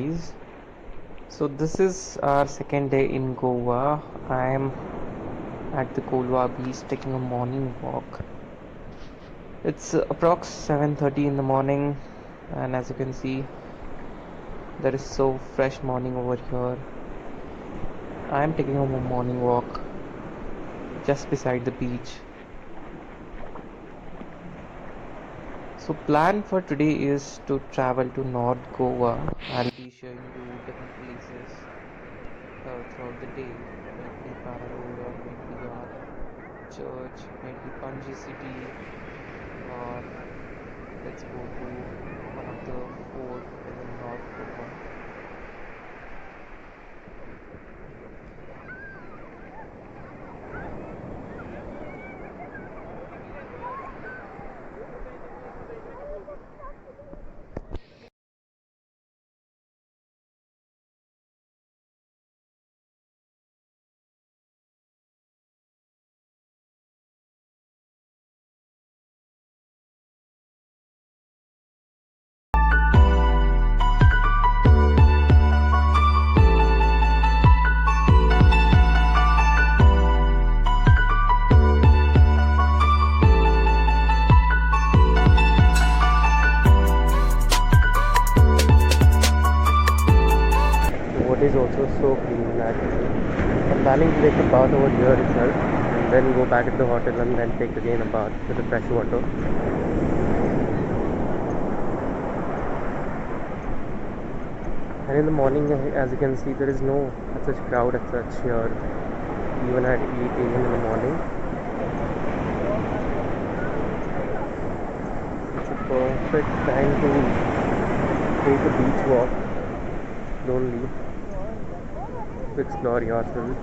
guys. So this is our second day in Goa. I am at the Kolwa beach taking a morning walk. It's approx 7:30 in the morning, and as you can see, there is so fresh morning over here. I am taking a morning walk just beside the beach. So plan for today is to travel to North Goa. I'll be showing you different places throughout the day. Maybe Para Road or maybe our church, maybe Panji City, or let's go to one of the fort in North Goa. The water is also so clean that I'm planning to take a bath over here itself and then go back to the hotel and then take again a bath with the fresh water. And in the morning, as you can see, there is no such crowd as such here, even at 8 a.m. in the morning. It's a perfect time to take a beach walk, lonely, to explore yourself,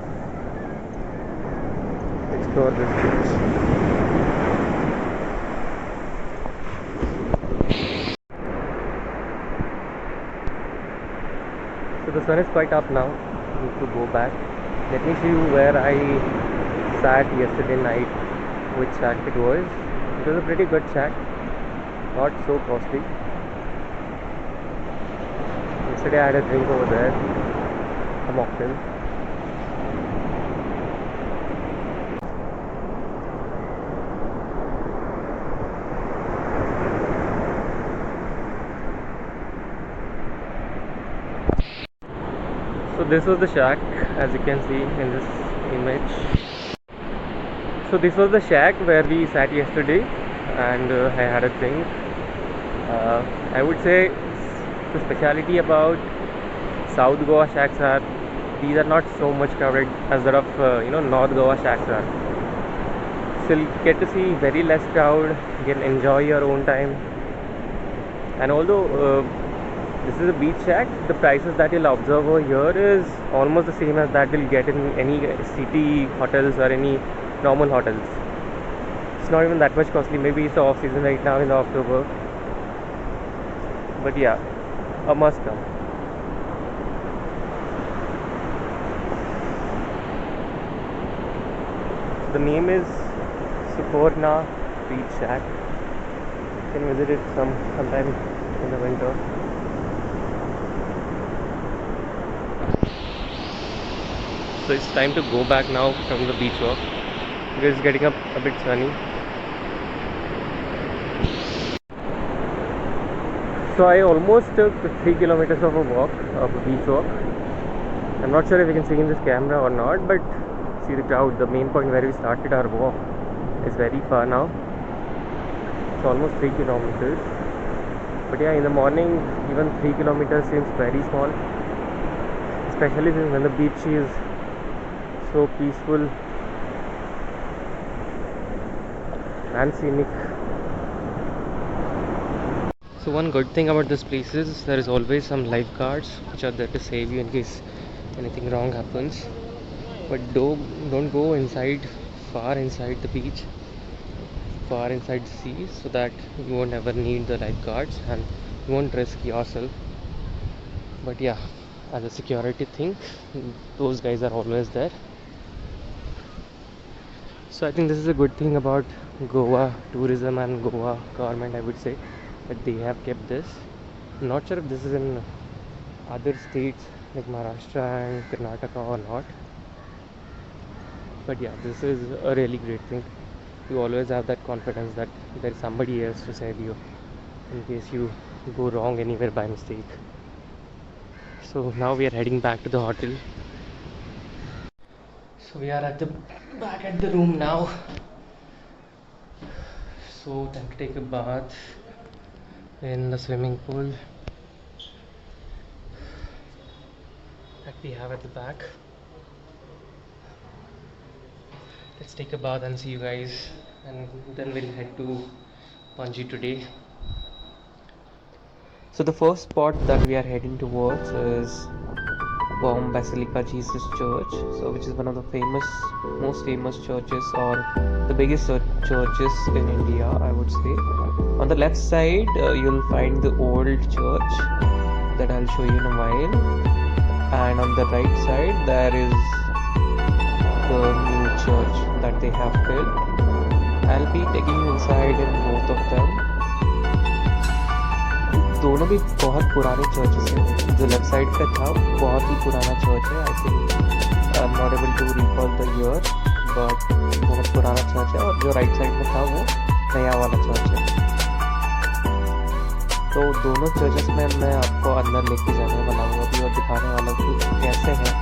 explore this beach. So the sun is quite up now. I need to go back. Let me show you where I sat yesterday night, which shack it was. It was a pretty good shack, not so costly. Yesterday I had a drink over there, a mocktail. So this was the shack, as you can see in this image. So this was the shack where we sat yesterday, and I had a drink. I would say the speciality about South Goa shacks are these are not so much crowded as that of North Goa shacks are. So you'll get to see very less crowd. You can enjoy your own time. And although this is a beach shack, the prices that you'll observe over here is almost the same as that you'll get in any city hotels or any normal hotels. It's not even that much costly. Maybe it's the off season right now in October, but yeah, a must come. The name is Suporna Beach Shack. You can visit it sometime in the winter. So it's time to go back now from the beach walk because it's getting up a bit sunny. So I almost took 3 kilometers of a walk, of a beach walk. I'm not sure if you can see in this camera or not, but see the crowd. The main point where we started our walk is very far now. It's almost 3 kilometers. But yeah, in the morning, even 3 kilometers seems very small, especially when the beach is so peaceful and scenic. So one good thing about this place is there is always some lifeguards which are there to save you in case anything wrong happens. But don't go inside, far inside the beach, far inside the sea, so that you won't ever need the lifeguards and you won't risk yourself. But yeah, as a security thing, those guys are always there. So I think this is a good thing about Goa tourism and Goa government, I would say, that they have kept this. I'm not sure if this is in other states like Maharashtra and Karnataka or not. But yeah, this is a really great thing. You always have that confidence that there is somebody else to save you in case you go wrong anywhere by mistake. So now we are heading back to the hotel. So we are at the back at the room now. So time to take a bath in the swimming pool that we have at the back. Let's take a bath and see you guys, and then we'll head to Panji today. So the first spot that we are heading towards is Bom Basilica Jesus Church, so which is one of the most famous churches, or the biggest churches in India, I would say. On the left side, you'll find the old church that I'll show you in a while, and on the right side there is the new church that they have built. I'll be taking you inside in both of them. दोनों भी बहुत पुराने churches हैं. जो left side पे था बहुत ही पुराना चर्च है. I think I am not able to recall the year, but बहुत पुराना चर्च है. और जो राइट साइड में था वो नया वाला चर्च है. तो दोनों चर्चेस में मैं आपको अंदर लेके जाने वाला हूँ अभी और दिखाने वाला हूँ कि कैसे हैं,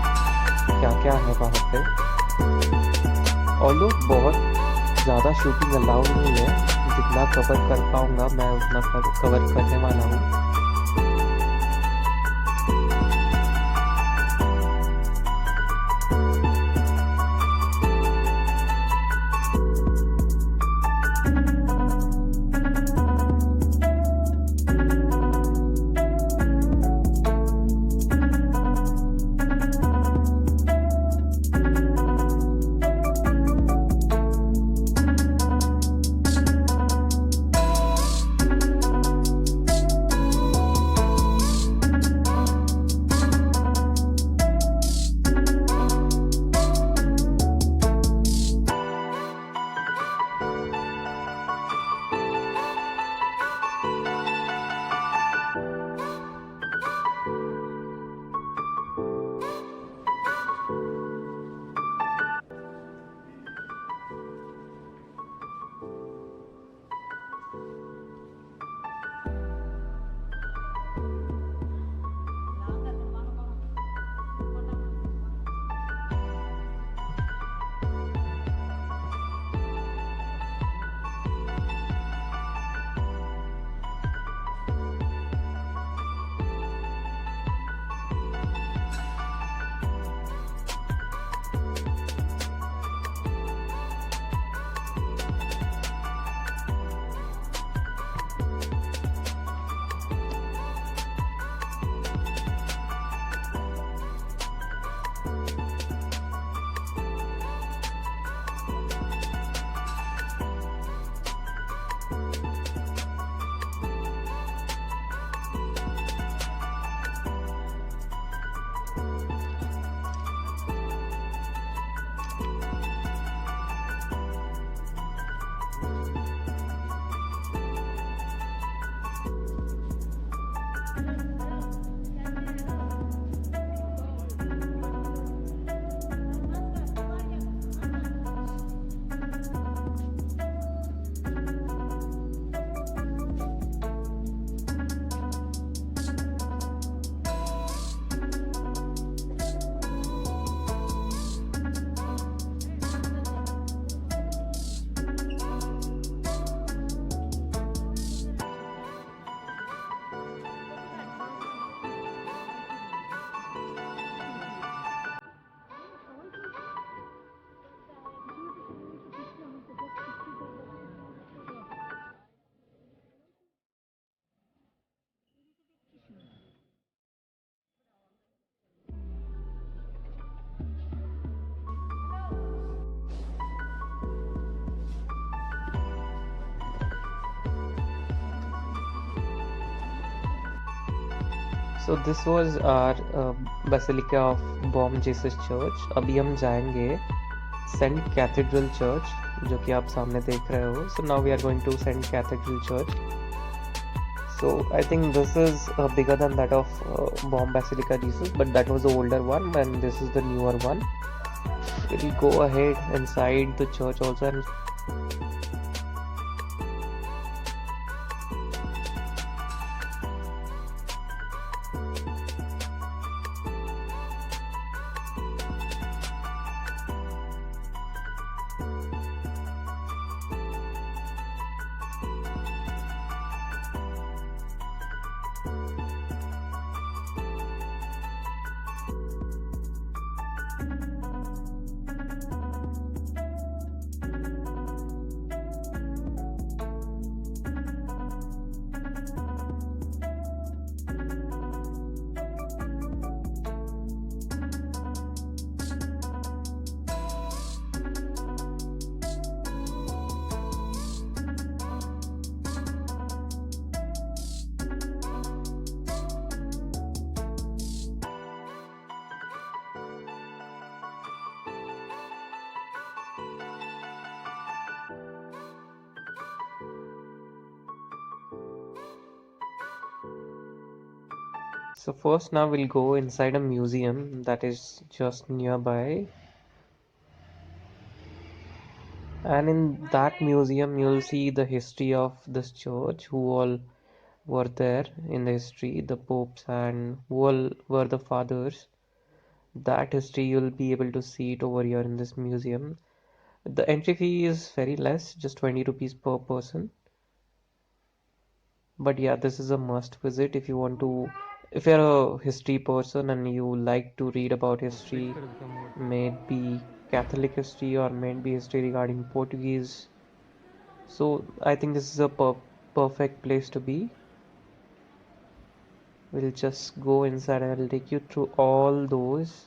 क्या क्या है वहाँ पे. ऑल्दो बहुत ज़्यादा शूटिंग अलाउड नहीं है, जितना कवर कर पाऊँगा मैं उतना कवर करने वाला हूँ. So this was our Basilica of Bom Jesus Church. अभी हम जाएंगे St. Cathedral Church, जो कि आप सामने देख रहे हो. So now we are going to St. Cathedral Church. So I think this is bigger than that of Bomb Basilica Jesus, but that was the older one, and this is the newer one. We'll go ahead inside the church also and so first now we'll go inside a museum that is just nearby. And in that museum, you'll see the history of this church, who all were there in the history, the popes, and who all were the fathers. That history you'll be able to see it over here in this museum. The entry fee is very less, just 20 rupees per person. But yeah, this is a must visit if you want to, if you're a history person and you like to read about history, may it be Catholic history or may it be history regarding Portuguese. So I think this is a perfect place to be. We'll just go inside and I'll take you through all those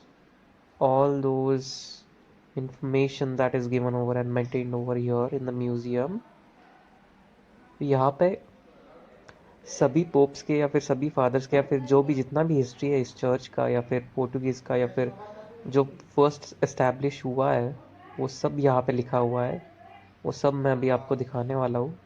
information that is given over and maintained over here in the museum. यहाँ पे सभी pops के या फिर सभी fathers के या फिर जो भी जितना भी हिस्ट्री है इस चर्च का या फिर पोर्टुगीज़ का या फिर जो फर्स्ट एस्टैब्लिश हुआ है वो सब यहाँ पे लिखा हुआ है. वो सब मैं अभी आपको दिखाने वाला हूँ.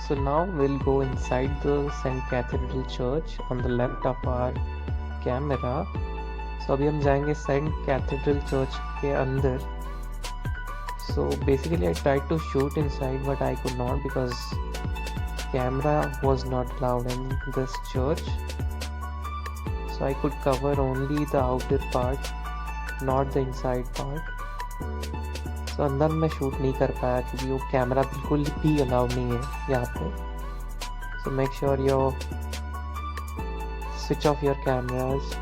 So now we'll go inside the St. Cathedral Church on the left of our camera. So अभी हम जाएंगे सेंट कैथेड्रल चर्च के अंदर. So basically I tried to shoot inside but I could not because camera was not allowed in this church. So I could cover only the outer part, not the inside part. So अंदर मैं shoot नहीं कर पाया क्योंकि वो camera बिल्कुल भी allowed नहीं है यहाँ पे. So make sure you switch off your cameras.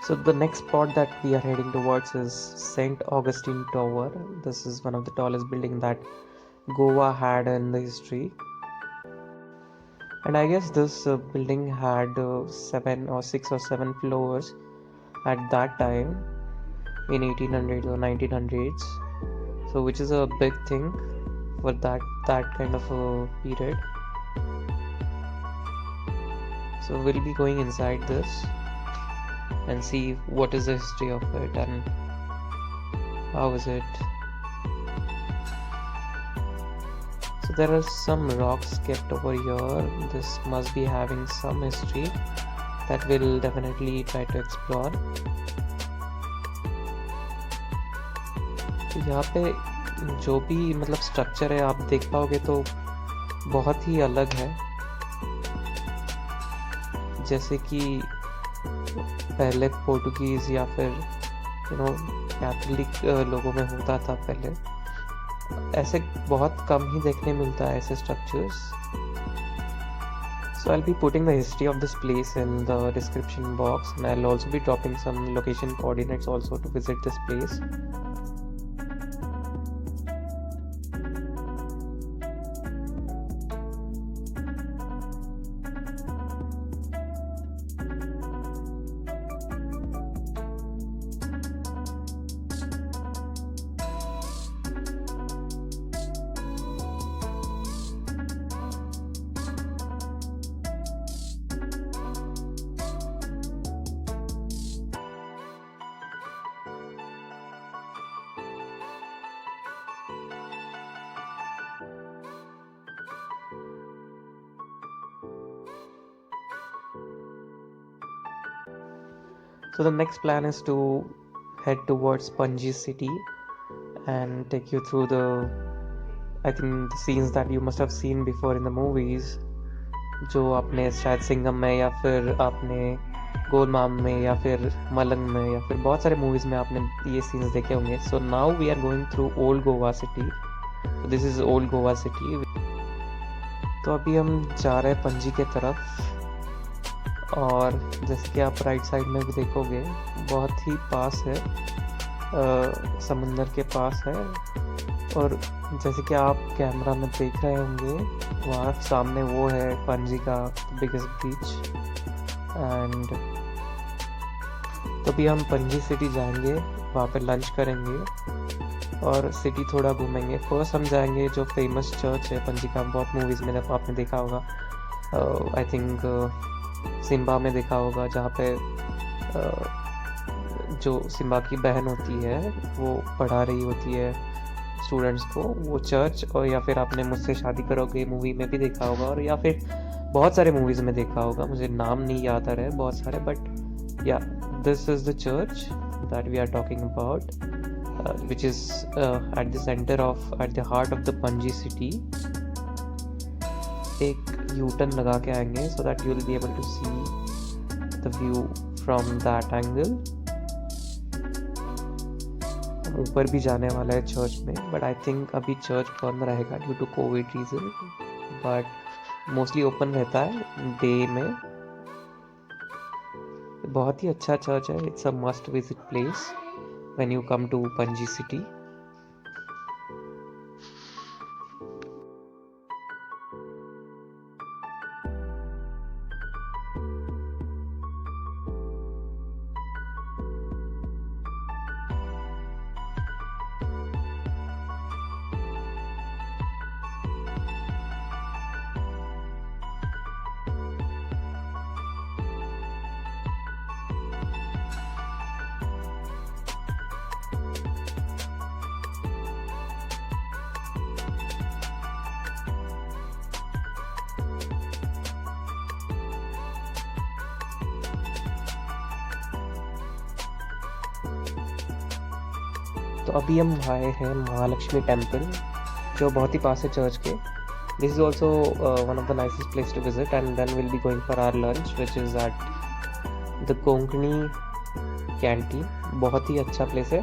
So the next spot that we are heading towards is St. Augustine Tower. This is one of the tallest building that Goa had in the history. And I guess this building had 6 or 7 floors at that time in 1800s or 1900s. So which is a big thing for that kind of a period. So we'll be going inside this and see what is the history of it and how is it. So there are some rocks kept over here. This must be having some history that we'll definitely try to explore. तो यहाँ पे जो भी मतलब structure है आप देख पाओगे तो बहुत ही अलग है. जैसे कि पहले पोर्टुगीज या फिर कैथोलिक लोगों में होता था पहले. ऐसे बहुत कम ही देखने मिलता है ऐसे structures. So I'll be putting the history of this place in the description box and I'll also be dropping some location coordinates also to visit this place. So the next plan is to head towards Panji city and take you through the scenes that you must have seen before in the movies. जो आपने शायद सिंघम में या फिर आपने गोलमाम में या फिर मलंग में या फिर बहुत सारे मूवीज में आपने ये सीन्स देखे होंगे. So now we are going through old Goa city. So this is old Goa city. तो अभी हम जा रहे हैं पंजी के तरफ और जैसे कि आप राइट साइड में भी देखोगे बहुत ही पास है, समुंदर के पास है. और जैसे कि आप कैमरा में देख रहे होंगे वहाँ सामने वो है पंजी का बिगेस्ट बीच. एंड तो अभी हम पंजी सिटी जाएंगे, वहाँ पे लंच करेंगे और सिटी थोड़ा घूमेंगे. फर्स्ट हम जाएंगे जो फेमस चर्च है पंजी का, बहुत मूवीज़ में आपने देखा होगा. आई थिंक सिम्बा में देखा होगा जहाँ पे जो सिम्बा की बहन होती है वो पढ़ा रही होती है स्टूडेंट्स को वो चर्च. और या फिर आपने मुझसे शादी करोगे मूवी में भी देखा होगा और या फिर बहुत सारे मूवीज़ में देखा होगा, मुझे नाम नहीं याद आ रहा है बहुत सारे. But yeah this is the church that we are talking about which is at the centre of at the heart of the Panaji city. एक U-turn लगा के आएंगे so that you will be able to see the view from that angle. ऊपर भी जाने वाला है church में, बट आई थिंक अभी चर्च बंद रहेगा due to covid reason, but mostly open रहता है डे में। बहुत ही अच्छा चर्च है, it's a must visit place when you come to Panaji city. तो अभी हम आए हैं महालक्ष्मी टेम्पल, जो बहुत ही पास है चर्च के। This is also one of the nicest place to visit, and then will be going for our lunch which is at the Konkani canteen. बहुत ही अच्छा प्लेस है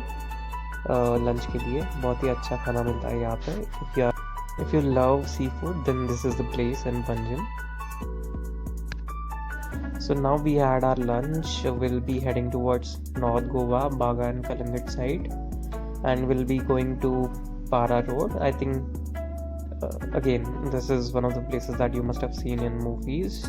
लंच के लिए, बहुत ही अच्छा खाना मिलता है यहाँ पे। If you love sea food then this is the place in Panjim. So now we had our lunch. We'll be heading towards North Goa, Baga and Kalangat side, and we'll be going to Para Road. I think again this is one of the places that you must have seen in movies.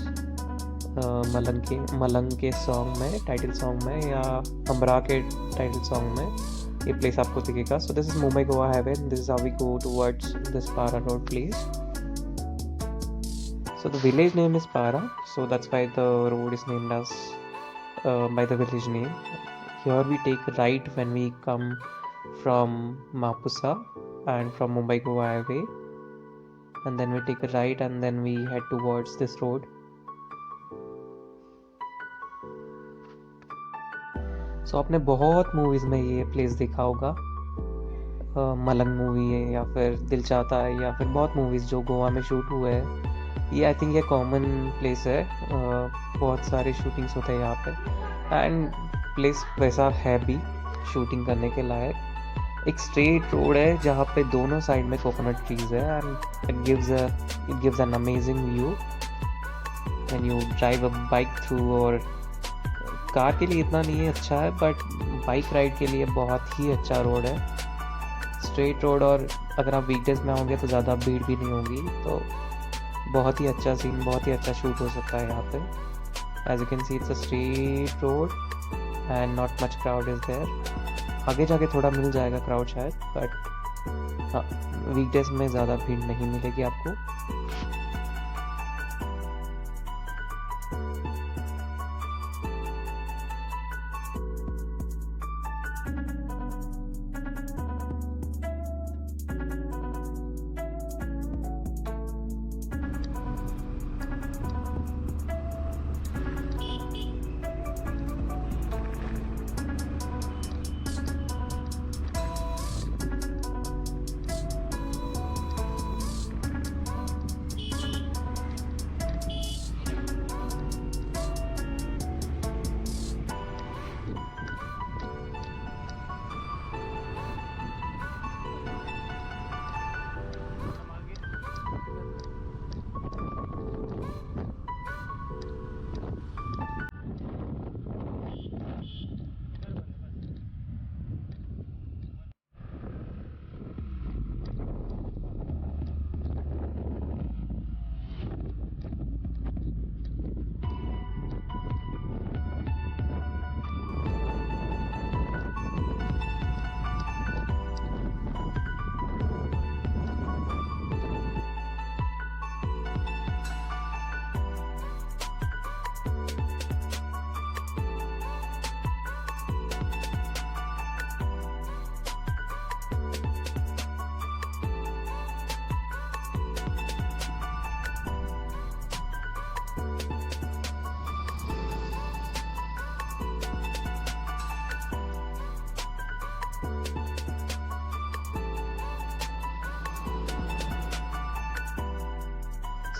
मलंग के song में, title song में, या हमरा के title song में ये place आपको दिखेगा। So this is Mumbai Goa highway, this is how we go towards this Para road place. So the village name is Para, so that's why the road is named as by the village name. Here we take a right when we come from Mapusa and from Mumbai Goa highway, and then we take a right and then we head towards this road. So आपने बहुत movies में ये place देखा होगा, मलंग movie है या फिर दिल चाहता है या फिर बहुत मूवीज़ जो गोवा में शूट हुए हैं। ये आई थिंक ये कॉमन प्लेस है, बहुत सारे शूटिंग्स होते हैं यहाँ पे, एंड प्लेस वैसा है भी शूटिंग करने के लायक। एक स्ट्रेट रोड है जहाँ पे दोनों साइड में कोकोनट ट्रीज है, and it gives an amazing view when you drive a bike through. और कार के लिए इतना नहीं है अच्छा है, बट बाइक राइड के लिए बहुत ही अच्छा रोड है, स्ट्रेट रोड। और अगर आप वीकडेज में आओगे तो ज़्यादा भीड़ भी नहीं होगी, तो बहुत ही अच्छा सीन, बहुत ही अच्छा शूट हो सकता है यहाँ पे। As you can see it's a straight road and not much crowd is there. आगे जाके थोड़ा मिल जाएगा क्राउड शायद, बट हाँ, वीकडेज में ज़्यादा भीड़ नहीं मिलेगी आपको।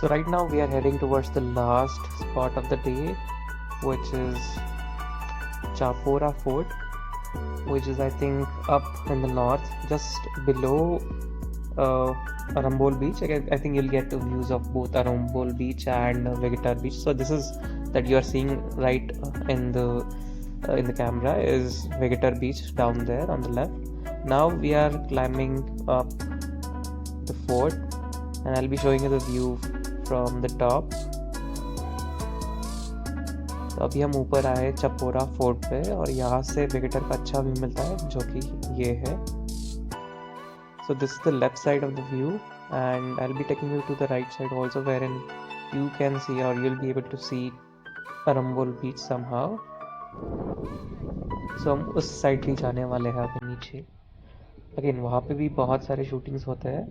So right now we are heading towards the last spot of the day, which is Chapora Fort. which is I think up in the north, just below Arambol Beach. I think you'll get views of both Arambol Beach and Vegetar Beach. So this is that you are seeing right in the camera is Vegetar Beach down there on the left. Now we are climbing up the fort, and I'll be showing you the view from the top. तो अभी हम ऊपर आए Chapora fort पे, और यहाँ से वेगेटर का अच्छा व्यू मिलता है, जो कि ये है. So this is the left side of the view, and I'll be taking you to the right side also, wherein you can see, or you'll be able to see Arambol Beach somehow. So हम उस side भी जाने वाले हैं अभी नीचे. Again वहाँ पे भी बहुत सारे शूटिंग्स होते हैं.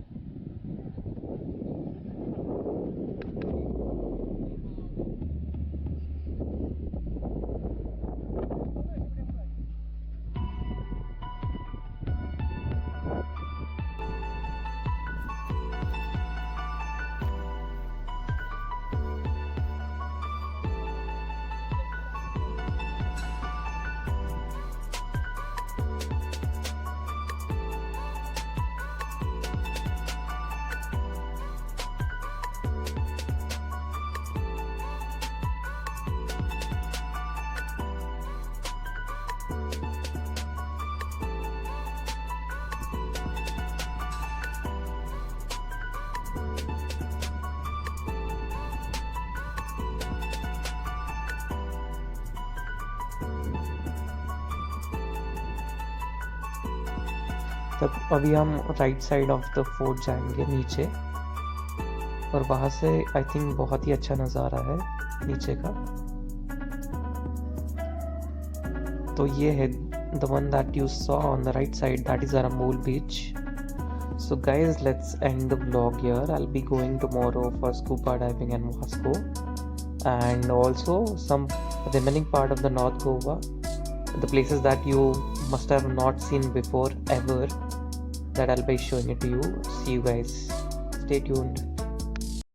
तब अभी हम right side of the fort जाएंगे नीचे, और वहाँ से आई थिंक बहुत ही अच्छा नज़ारा है नीचे का. तो ये है the one that you saw on the right side, that is Arambol Beach. So guys, let's end the vlog here. I'll be going tomorrow for scuba diving in Moscow, and also some remaining part of the North Goa, the places that you must have not seen before ever, that I'll be showing it to you. See you guys, stay tuned.